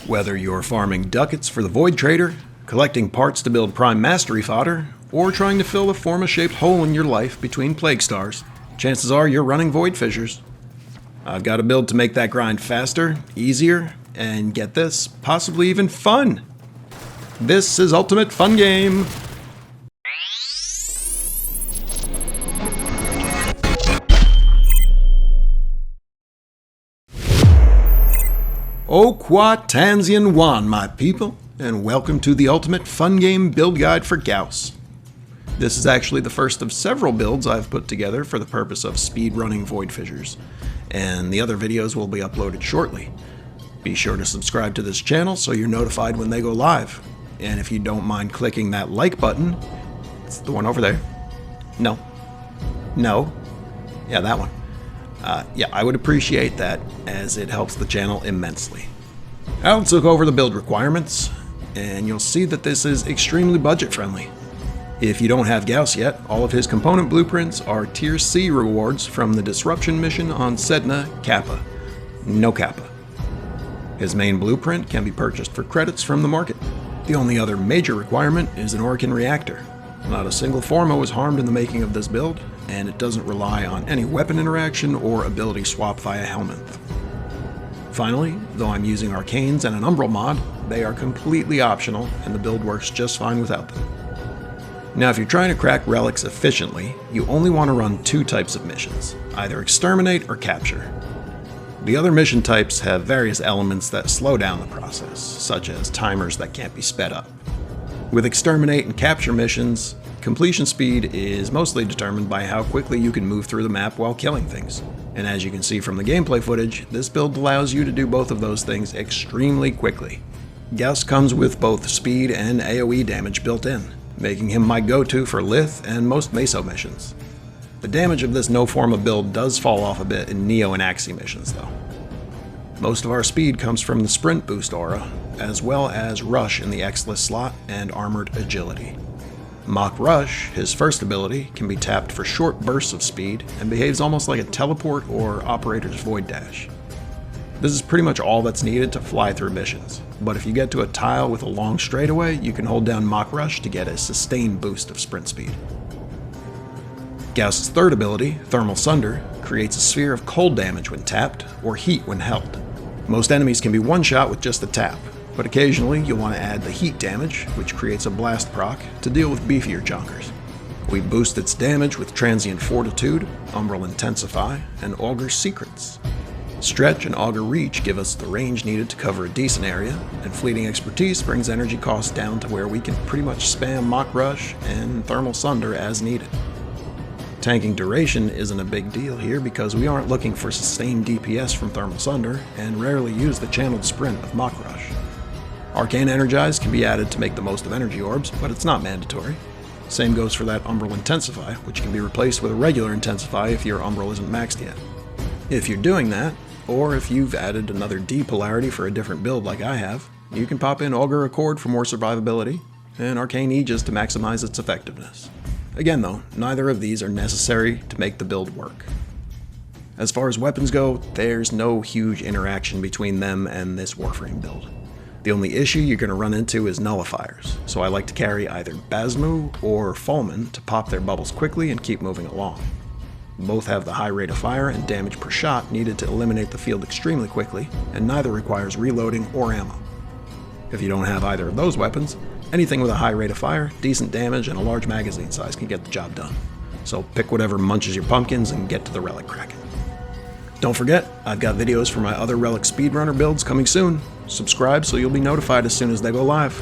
Whether you're farming ducats for the Void Trader, collecting parts to build Prime Mastery fodder, or trying to fill a Forma-shaped hole in your life between Plague Stars, chances are you're running Void Fissures. I've got a build to make that grind faster, easier, and get this, possibly even fun. This is Ultimate Fun Game. Okwa Tansian Wan, my people, and welcome to the Ultimate Fun Game build guide for Gauss. This is actually the first of several builds I've put together for the purpose of speedrunning Void Fissures, and the other videos will be uploaded shortly. Be sure to subscribe to this channel so you're notified when they go live, and if you don't mind clicking that like button, it's the one over there. No. Yeah, that one. Yeah, I would appreciate that, as it helps the channel immensely. I'll look over the build requirements, and you'll see that this is extremely budget friendly. If you don't have Gauss yet, all of his component blueprints are Tier C rewards from the Disruption mission on Sedna Kappa. No Kappa. His main blueprint can be purchased for credits from the market. The only other major requirement is an Orokin reactor. Not a single Forma was harmed in the making of this build, and it doesn't rely on any weapon interaction or ability swap via Helminth. Finally, though I'm using Arcanes and an Umbral mod, they are completely optional and the build works just fine without them. Now if you're trying to crack relics efficiently, you only want to run two types of missions, either Exterminate or Capture. The other mission types have various elements that slow down the process, such as timers that can't be sped up. With Exterminate and Capture missions, completion speed is mostly determined by how quickly you can move through the map while killing things. And as you can see from the gameplay footage, this build allows you to do both of those things extremely quickly. Gauss comes with both speed and AoE damage built in, making him my go-to for Lith and most Meso missions. The damage of this no Forma build does fall off a bit in Neo and Axii missions though. Most of our speed comes from the Sprint boost aura, as well as Rush in the X-List slot and Armored Agility. Mach Rush, his first ability, can be tapped for short bursts of speed and behaves almost like a teleport or Operator's Void Dash. This is pretty much all that's needed to fly through missions, but if you get to a tile with a long straightaway, you can hold down Mach Rush to get a sustained boost of sprint speed. Gauss's third ability, Thermal Sunder, creates a sphere of cold damage when tapped, or heat when held. Most enemies can be one-shot with just a tap, but occasionally you'll want to add the heat damage, which creates a blast proc, to deal with beefier junkers. We boost its damage with Transient Fortitude, Umbral Intensify, and Augur's Secrets. Stretch and Augur Reach give us the range needed to cover a decent area, and Fleeting Expertise brings energy costs down to where we can pretty much spam Mach Rush and Thermal Sunder as needed. Tanking duration isn't a big deal here because we aren't looking for sustained DPS from Thermal Sunder, and rarely use the channeled sprint of Mach Rush. Arcane Energize can be added to make the most of energy orbs, but it's not mandatory. Same goes for that Umbral Intensify, which can be replaced with a regular Intensify if your Umbral isn't maxed yet. If you're doing that, or if you've added another D polarity for a different build like I have, you can pop in Augur Accord for more survivability, and Arcane Aegis to maximize its effectiveness. Again though, neither of these are necessary to make the build work. As far as weapons go, there's no huge interaction between them and this Warframe build. The only issue you're going to run into is nullifiers, so I like to carry either Basmu or Fulmin to pop their bubbles quickly and keep moving along. Both have the high rate of fire and damage per shot needed to eliminate the field extremely quickly, and neither requires reloading or ammo. If you don't have either of those weapons, anything with a high rate of fire, decent damage, and a large magazine size can get the job done. So pick whatever munches your pumpkins and get to the relic cracking. Don't forget, I've got videos for my other relic speedrunner builds coming soon. Subscribe so you'll be notified as soon as they go live.